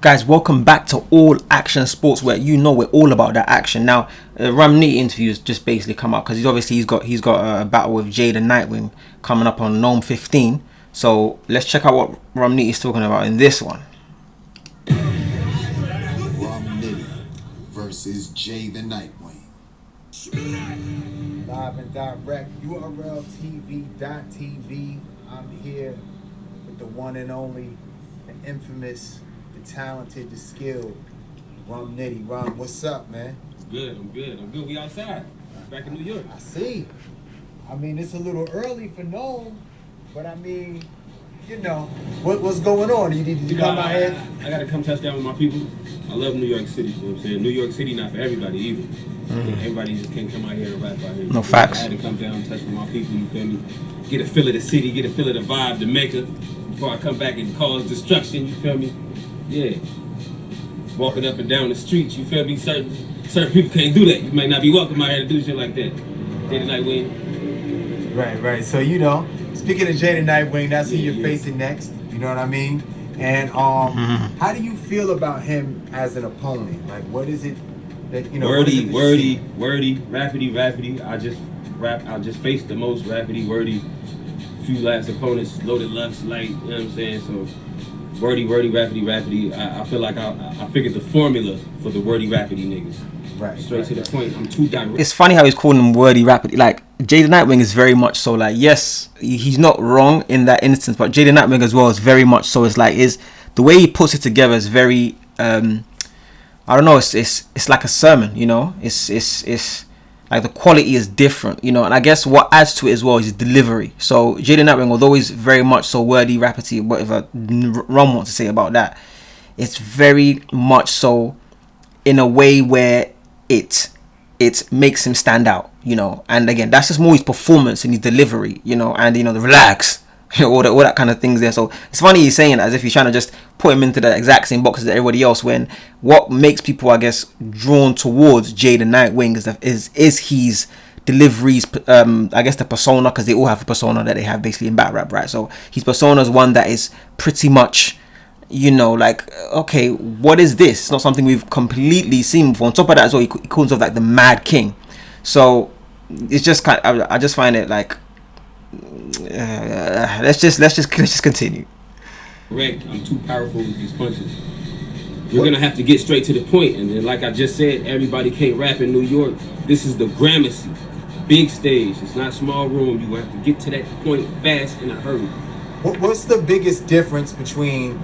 Guys, welcome back to All Action Sports, where you know we're all about that action. Now, Rum Nitty interviews just basically come out because he's got a battle with Jey The Nitewing coming up on Nome 15. So let's check out what Rum Nitty is talking about in this one. Rum Nitty versus Jey The Nitewing. Live and direct, URLTV.tv. I'm here with the one and only, the infamous, the talented, the skilled, Rum Nitty. Rum, what's up, man? I'm good. We outside, back in New York. I see. I mean, it's a little early for Nome, but I mean, you know, what's going on? Did you come out here? I gotta come touch down with my people. I love New York City, you know what I'm saying? New York City not for everybody either. Everybody just can't come out here and rap out here. No facts. I had to come down and touch with my people, you feel me? Get a feel of the city, get a feel of the vibe, the maker, before I come back and cause destruction, you feel me? Yeah. Walking up and down the streets, you feel me? Certain people can't do that. You might not be welcome out here to do shit like that. Jey The Nitewing. Right. So, you know, speaking of Jey The Nitewing, that's who you're facing next. You know what I mean? And how do you feel about him as an opponent? Like, what is it that, you know? Wordy, rapidy. I just faced the most rapidy, wordy, few last opponents, loaded lux, light, you know what I'm saying? So, wordy, rapidy. I feel like I figured the formula for the wordy, rapidy niggas. Right. Straight to the point. I'm too direct. It's funny how he's calling him wordy rapidly. Like, Jey The Nitewing is very much so like, yes, he's not wrong in that instance, but Jey The Nitewing as well is very much so. It's like, the way he puts it together is very I don't know, it's like a sermon, you know. It's like the quality is different, you know, and I guess what adds to it as well is delivery. So Jey The Nitewing, although he's very much so wordy, rapidity, whatever Rum wants to say about that, it's very much so in a way where it makes him stand out, you know. And again, that's just more his performance and his delivery, you know, and, you know, the relax, you know, all that kind of things there. So it's funny he's saying it as if he's trying to just put him into the exact same box as everybody else, when what makes people, I guess, drawn towards Jey The Nitewing is his deliveries, I guess the persona, because they all have a persona that they have basically in battle rap, right? So his persona is one that is pretty much, you know, like, okay, what is this? It's not something we've completely seen before. On top of that as well, he calls himself like the Mad King. So it's just kind of, I just find it like, let's just continue. Correct. I'm too powerful with these punches. You're gonna have to get straight to the point, and then, like I just said, everybody can't rap in New York. This is the Gramercy, big stage. It's not small room. You have to get to that point fast in a hurry. What's the biggest difference between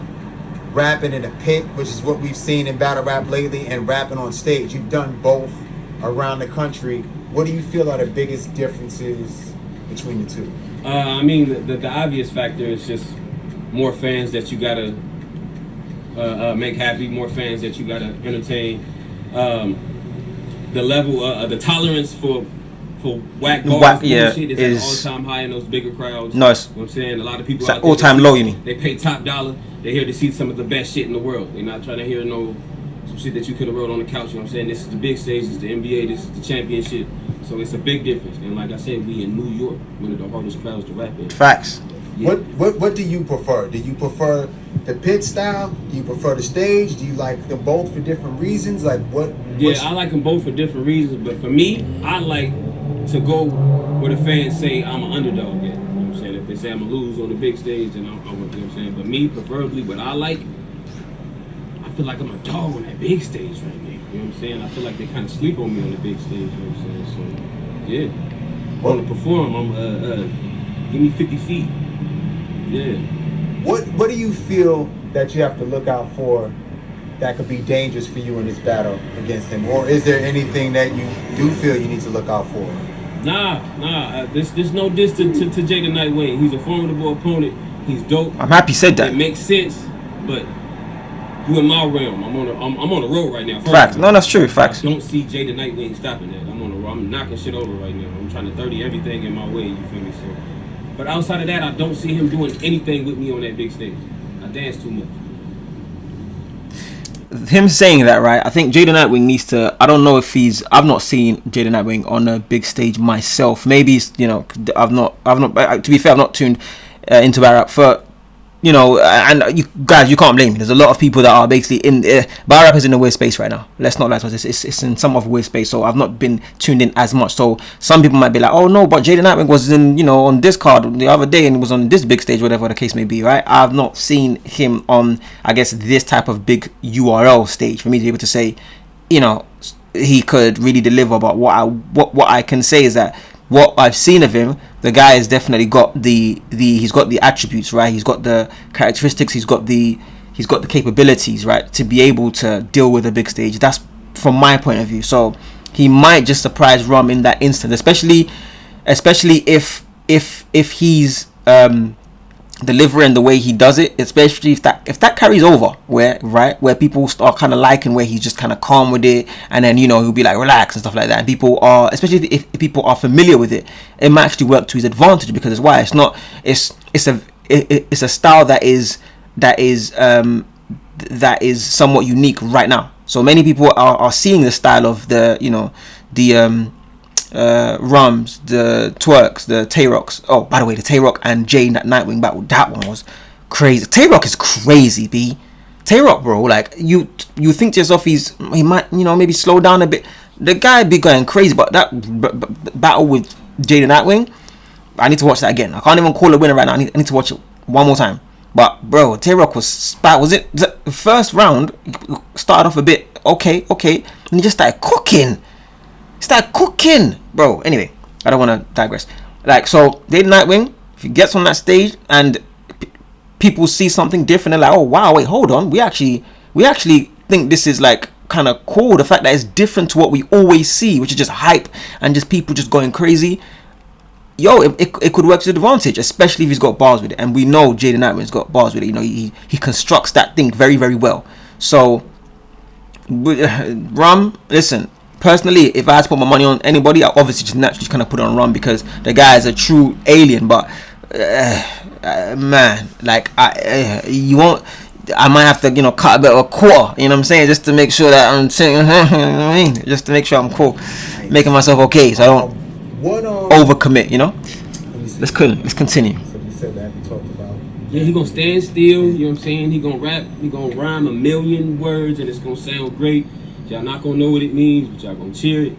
rapping in a pit, which is what we've seen in battle rap lately, and rapping on stage? You've done both around the country. What do you feel are the biggest differences between the two? I mean, the obvious factor is just more fans that you gotta make happy, more fans that you gotta entertain. The level, the tolerance for whack bars, bullshit is at an all-time high in those bigger crowds. Nice. You know what I'm saying? A lot of people It's out like there, all-time low, you mean? They pay top dollar. They're here to see some of the best shit in the world. They're not trying to hear some shit that you could have wrote on the couch. You know what I'm saying? This is the big stage. This is the NBA. This is the championship. So it's a big difference. And like I said, we in New York, one of the hardest crowds to rap in. Facts. Yeah. What do you prefer? Do you prefer the pit style? Do you prefer the stage? Do you like them both for different reasons? Like what? Yeah, I like them both for different reasons. But for me, I like to go where the fans say I'm an underdog at. You know what I'm saying? If they say I'm going to lose on the big stage, then I'm you know what I'm saying? But me, preferably, what I like, I feel like I'm a dog on that big stage right now. You know what I'm saying? I feel like they kind of sleep on me on the big stage. You know what I'm saying? So, yeah. I want to perform. I'm, give me 50 feet. Yeah. What do you feel that you have to look out for that could be dangerous for you in this battle against him? Or is there anything that you do feel you need to look out for? Nah. There's no diss to Jey The Nitewing. He's a formidable opponent. He's dope. I'm happy you said that. It makes sense, but you in my realm. I'm on the road right now. Facts. No, that's true. Facts. I don't see Jey The Nitewing stopping that. I'm knocking shit over right now. I'm trying to 30 everything in my way. You feel me? So, but outside of that, I don't see him doing anything with me on that big stage. I dance too much. Him saying that, right? I think Jey The Nitewing needs to. I don't know if I've not seen Jey The Nitewing on a big stage myself. Maybe, you know, I've not. To be fair, I've not tuned into rap for you know, and you guys, you can't blame me. There's a lot of people that are basically in battle rap is in a weird space right now. Let's not lie to us. It's in some of a weird space. So I've not been tuned in as much. So some people might be like, oh no, but Jey The Nitewing was in, you know, on this card the other day and was on this big stage, whatever the case may be, right? I've not seen him on, I guess, this type of big URL stage for me to be able to say, you know, he could really deliver. But what I can say is that what I've seen of him, the guy has definitely got he's got the attributes, right? He's got the characteristics, he's got the capabilities, right, to be able to deal with a big stage. That's from my point of view. So he might just surprise Rum in that instant, especially if he's delivering the way he does it, especially if that carries over where people start kind of liking where he's just kind of calm with it, and then, you know, he'll be like relax and stuff like that, and people are, especially if people are familiar with it, it might actually work to his advantage, because it's a style that is somewhat unique right now. So many people are seeing the style of the, you know, the Rums, the Twerks, the Tay-Rocks. Oh, by the way, the Tay-Rock and Jey Nitewing battle, that one was crazy. Tay-Rock is crazy, B. Tay-Rock, bro, like, you think to yourself he might, you know, maybe slow down a bit. The guy be going crazy, but that battle with Jey The Nitewing, I need to watch that again. I can't even call a winner right now. I need to watch it one more time. But bro, Tay-Rock was it the first round started off a bit okay, and he just started cooking. Bro. Anyway, I don't want to digress. Like, so Jey The Nitewing, if he gets on that stage and people see something different, they're like, oh wow, wait, hold on, we actually think this is like kind of cool. The fact that it's different to what we always see, which is just hype and just people just going crazy. Yo, it could work to his advantage, especially if he's got bars with it. And we know Jey The Nitewing's got bars with it. You know, he constructs that thing very, very well. So, Rum, listen, personally, if I had to put my money on anybody, I obviously just naturally kind of put it on Rum, because the guy is a true alien. But, man, like, you won't... I might have to, you know, cut a bit of a quarter, you know what I'm saying, just to make sure that I'm saying, you know what I mean? Just to make sure I'm cool, making myself okay, so I don't overcommit, you know. Let's continue. So you said that we talked about. Yeah, he gonna stand still. You know what I'm saying? He gonna rap. He gonna rhyme 1,000,000 words, and it's gonna sound great. Y'all not gonna know what it means, but y'all gonna cheer it.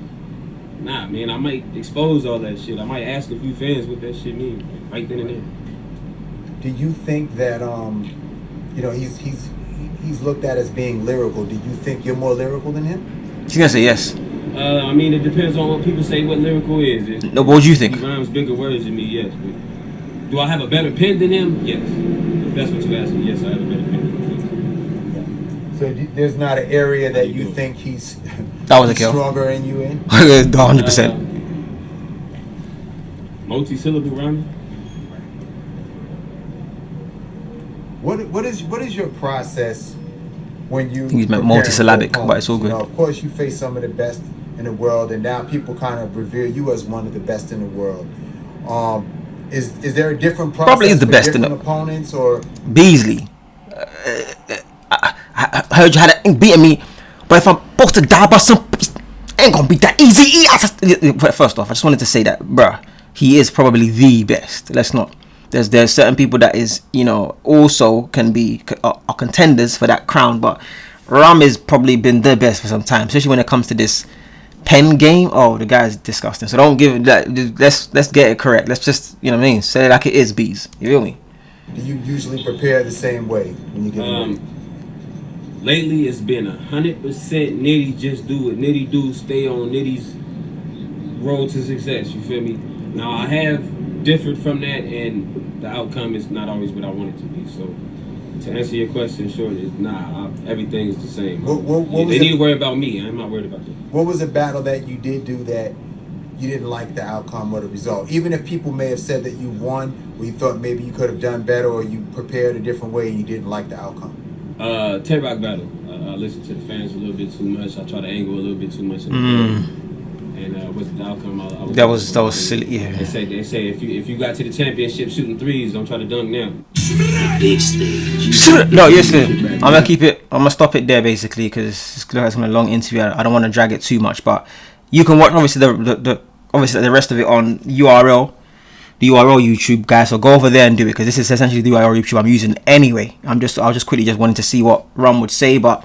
Nah, man, I might expose all that shit. I might ask a few fans what that shit means right then and there. Do you think that you know, he's looked at as being lyrical? Do you think you're more lyrical than him? She's gonna say yes. I mean, it depends on what people say what lyrical is. No, what do you think? He rhymes bigger words than me, yes. But do I have a better pen than him? Yes. If that's what you're asking, yes, I have a better pen than him. So there's not an area that you think he's that was a kill. Stronger than you in? 100%. Multi-syllable rhyming. What is your process when you? I think he's meant multisyllabic, but it's all good. You know, of course, you face some of the best in the world, and now people kind of revere you as one of the best in the world. Is there a different process? Probably is the best in the opponents, or Beasley. I heard you had that beating me, but if I'm supposed to die by some, ain't gonna be that easy. First off, I just wanted to say that, bruh, he is probably the best. Let's not. There's certain people that is, you know, also can be are contenders for that crown, but Rum has probably been the best for some time, especially when it comes to this pen game. Oh, the guy's disgusting. So don't give that. Let's get it correct. Let's just, you know what I mean, say it like it is, bees. You feel me? Do you usually prepare the same way when you get ready? Lately, it's been 100% Nitty. Just do what Nitty do. Stay on Nitty's road to success. You feel me? Now I have differed from that, and the outcome is not always what I want it to be. So, to answer your question, short is everything is the same. They need to worry about me. I'm not worried about them. What was a battle that you did do that you didn't like the outcome or the result? Even if people may have said that you won, or you thought maybe you could have done better, or you prepared a different way and you didn't like the outcome. Tay-Rock battle. I listened to the fans a little bit too much. I try to angle a little bit too much. And what's the outcome? That was silly. Yeah. They say if you got to the championship shooting threes, don't try to dunk now. Big stage. No, yes, I'm gonna keep it. I'm gonna stop it there basically because it's gonna be a long interview. I don't want to drag it too much, but you can watch obviously the rest of it on URL. the URL YouTube, guys. So go over there and do it, because this is essentially the URL YouTube I'm using anyway. I was just quickly just wanting to see what Rum would say, but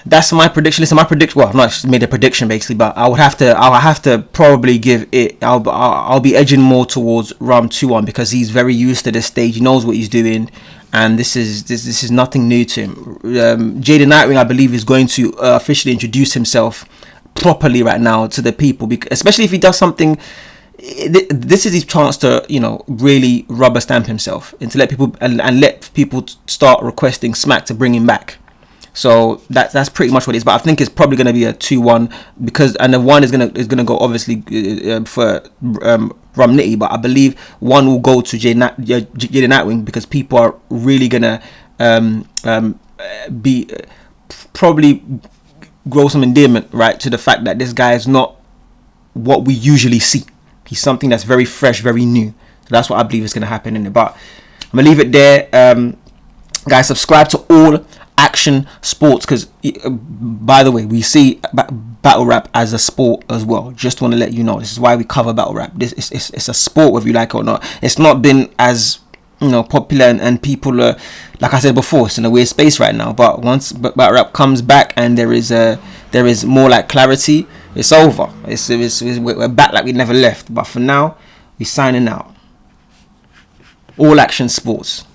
that's my prediction. Listen, my prediction. Well, I've not made a prediction basically, but I'll have to probably give it. I'll be edging more towards Rum 2-1, because he's very used to this stage. He knows what he's doing, and this is nothing new to him. Jey The Nitewing, I believe, is going to officially introduce himself properly right now to the people, because, especially if he does something. This is his chance to, really rubber stamp himself, and to let people and let people start requesting Smack to bring him back. So that's pretty much what it is. But I think it's probably going to be a 2-1, because, and the 1 is gonna go obviously for Rum Nitty, but I believe 1 will go to Jey The Nitewing, because people are really gonna be probably grow some endearment, right, to the fact that this guy is not what we usually see. He's something that's very fresh, very new. So that's what I believe is going to happen in it. But I'm gonna leave it there. Guys, subscribe to all Axtion Sports, because by the way, we see battle rap as a sport as well. Just want to let you know, this is why we cover battle rap. It's a sport, whether you like it or not. It's not been as popular, and people are, like I said before, it's in a weird space right now. But once battle rap comes back and there is more like clarity, it's over. We're back like we never left. But for now, we're signing out. All Axtion Sports.